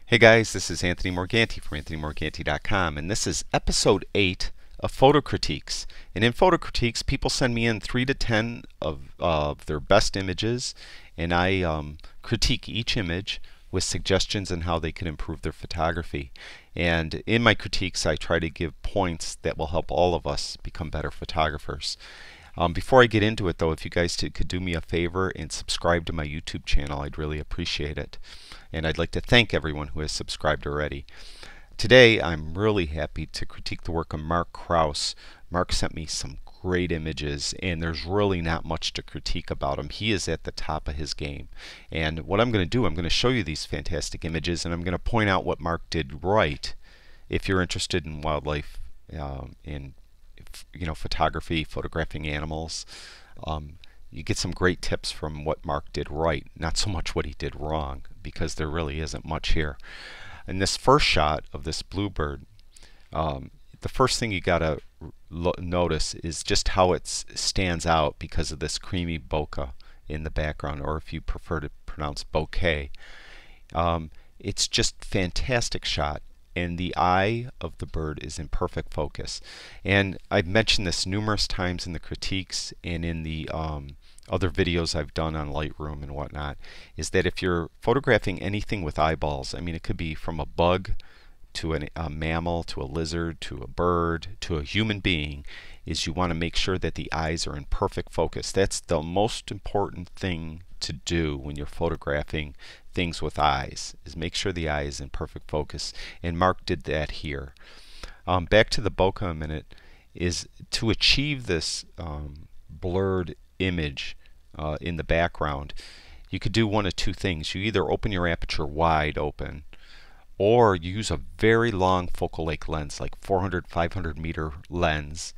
Hey guys, this is Anthony Morganti from AnthonyMorganti.com, and this is episode 8 of Photo Critiques. And in Photo Critiques, people send me in 3 to 10 of their best images, and I critique each image with suggestions on how they can improve their photography. And in my critiques, I try to give points that will help all of us become better photographers. Before I get into it though, if you guys could do me a favor and subscribe to my YouTube channel, I'd really appreciate it. And I'd like to thank everyone who has subscribed already. Today I'm really happy to critique the work of Mark Krause. Mark sent me some great images, and there's really not much to critique about him. He is at the top of his game. And what I'm going to do, I'm going to show you these fantastic images, and I'm going to point out what Mark did right if you're interested in wildlife, in photography, photographing animals. You get some great tips from what Mark did right, not so much what he did wrong, because there really isn't much here. In this first shot of this bluebird, the first thing you gotta notice is just how it stands out because of this creamy bokeh in the background, or if you prefer to pronounce bouquet. It's just fantastic shot, and the eye of the bird is in perfect focus. And I've mentioned this numerous times in the critiques and in the other videos I've done on Lightroom and whatnot, is that if you're photographing anything with eyeballs, I mean, it could be from a bug to a mammal to a lizard to a bird to a human being, is you want to make sure that the eyes are in perfect focus. That's the most important thing to do when you're photographing things with eyes, is make sure the eye is in perfect focus, and Mark did that here. Back to the bokeh a minute, is to achieve this blurred image in the background, you could do one of two things. You either open your aperture wide open, or you use a very long focal length lens, like 400-500 meter lens,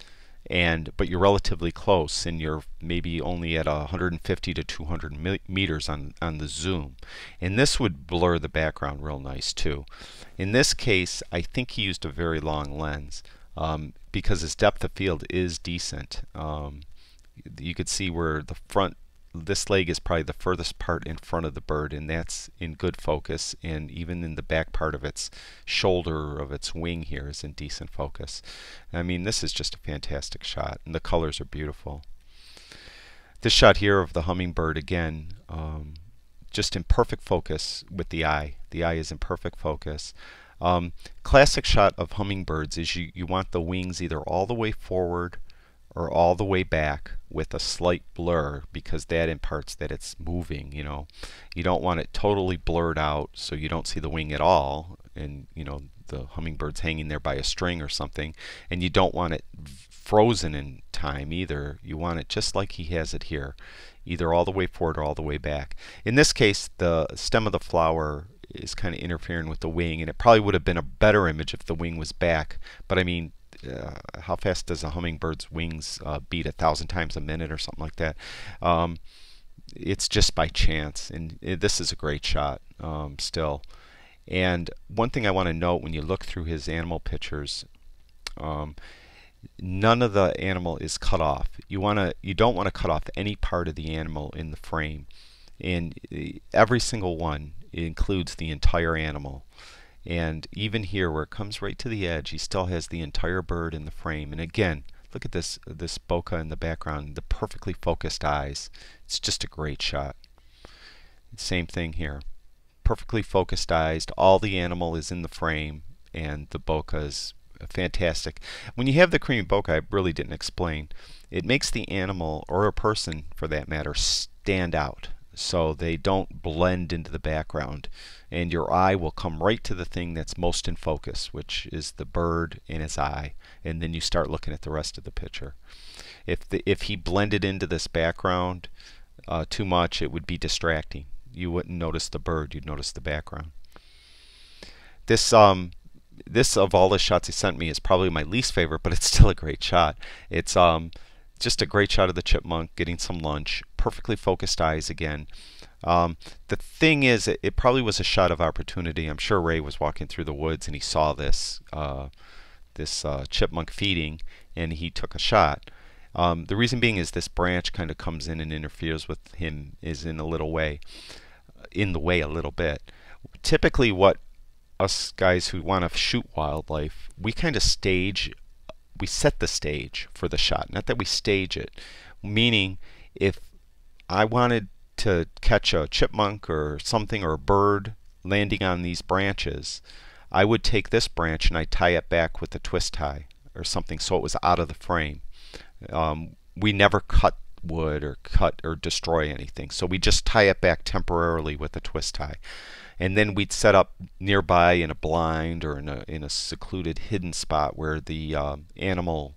but you're relatively close, and you're maybe only at 150 to 200 meters on the zoom, and this would blur the background real nice too. In this case, I think he used a very long lens because his depth of field is decent. You could see where this leg is probably the furthest part in front of the bird, and that's in good focus, and even in the back part of its shoulder of its wing here is in decent focus. I mean, this is just a fantastic shot, and the colors are beautiful. This shot here of the hummingbird, again, just in perfect focus with the eye. The eye is in perfect focus. Classic shot of hummingbirds is you want the wings either all the way forward or all the way back with a slight blur, because that imparts that it's moving. You don't want it totally blurred out so you don't see the wing at all, and the hummingbird's hanging there by a string or something, and you don't want it frozen in time either. You want it just like he has it here, either all the way forward or all the way back. In this case, the stem of the flower is kind of interfering with the wing, and it probably would have been a better image if the wing was back, but I mean, how fast does a hummingbird's wings beat? 1,000 times a minute or something like that. It's just by chance, and this is a great shot still. And one thing I want to note, when you look through his animal pictures, none of the animal is cut off. You don't want to cut off any part of the animal in the frame, and every single one includes the entire animal. And even here, where it comes right to the edge, he still has the entire bird in the frame. And again, look at this bokeh in the background, the perfectly focused eyes. It's just a great shot. Same thing here. Perfectly focused eyes. All the animal is in the frame, and the bokeh is fantastic. When you have the creamy bokeh, I really didn't explain, it makes the animal, or a person for that matter, stand out, so they don't blend into the background, and your eye will come right to the thing that's most in focus, which is the bird and its eye, and then you start looking at the rest of the picture. If he blended into this background too much, it would be distracting. You wouldn't notice the bird, you'd notice the background. This of all the shots he sent me is probably my least favorite, but it's still a great shot. It's just a great shot of the chipmunk getting some lunch. Perfectly focused eyes again. The thing is, it probably was a shot of opportunity. I'm sure Ray was walking through the woods and he saw this chipmunk feeding, and he took a shot. The reason being is this branch kind of comes in and interferes with him, is in the way a little bit. Typically what us guys who want to shoot wildlife, we kind of we set the stage for the shot. Not that we stage it, meaning if I wanted to catch a chipmunk or something, or a bird landing on these branches, I would take this branch and I'd tie it back with a twist tie or something so it was out of the frame. We never cut wood or cut or destroy anything, so we just tie it back temporarily with a twist tie. And then we'd set up nearby in a blind or in a secluded hidden spot where the animal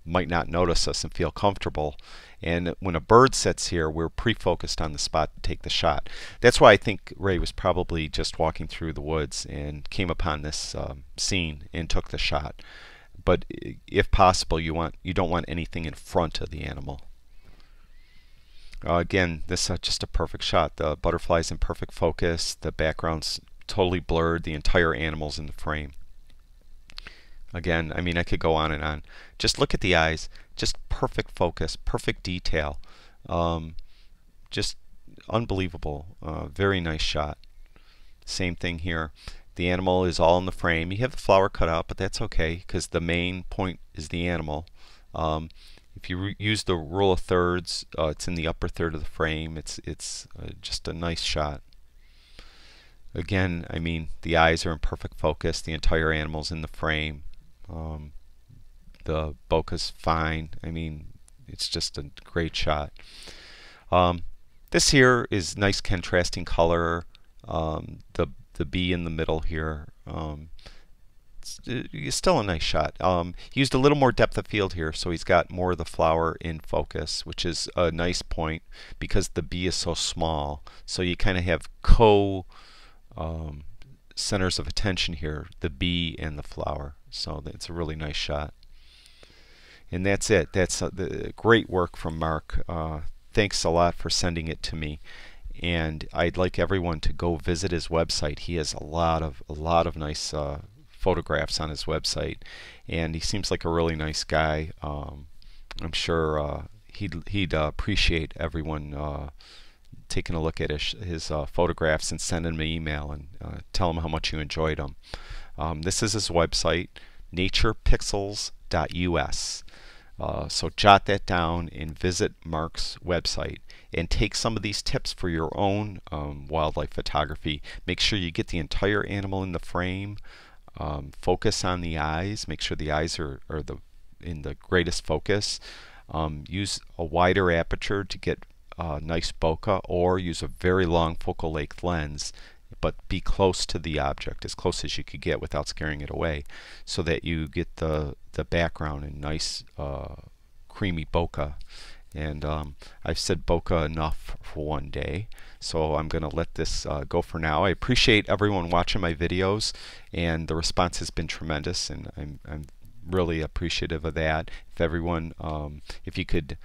might not notice us and feel comfortable. And when a bird sits here, we're pre-focused on the spot to take the shot. That's why I think Ray was probably just walking through the woods and came upon this scene and took the shot. But if possible, you don't want anything in front of the animal. Again, this is just a perfect shot. The butterfly's in perfect focus. The background's totally blurred. The entire animal's in the frame. Again, I mean, I could go on and on. Just look at the eyes. Just perfect focus, perfect detail. Just unbelievable. Very nice shot. Same thing here. The animal is all in the frame. You have the flower cut out, but that's okay because the main point is the animal. If you use the rule of thirds, it's in the upper third of the frame. It's just a nice shot. Again, I mean, the eyes are in perfect focus. The entire animal's in the frame. The bokeh's fine. I mean, it's just a great shot. This here is nice contrasting color. The bee in the middle here. It's still a nice shot. He used a little more depth of field here, so he's got more of the flower in focus, which is a nice point because the bee is so small. So you kind of have centers of attention here, the bee and the flower. So it's a really nice shot. And that's it. That's the great work from Mark. Thanks a lot for sending it to me. And I'd like everyone to go visit his website. He has a lot of nice photographs on his website, and he seems like a really nice guy. I'm sure he'd appreciate everyone taking a look at his photographs and sending him an email and tell him how much you enjoyed them. This is his website, naturepixels.us. So jot that down and visit Mark's website and take some of these tips for your own wildlife photography. Make sure you get the entire animal in the frame. Focus on the eyes. Make sure the eyes are in the greatest focus. Use a wider aperture to get nice bokeh, or use a very long focal length lens, but be close to the object, as close as you could get without scaring it away, so that you get the background in nice creamy bokeh. And I've said bokeh enough for one day, so I'm going to let this go for now. I appreciate everyone watching my videos, and the response has been tremendous, and I'm really appreciative of that. If everyone, if you could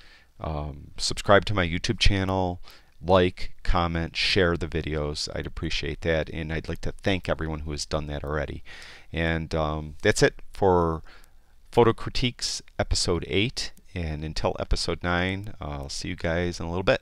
subscribe to my YouTube channel, like, comment, share the videos, I'd appreciate that, and I'd like to thank everyone who has done that already. And that's it for Photo Critiques episode 8, and until episode 9, I'll see you guys in a little bit.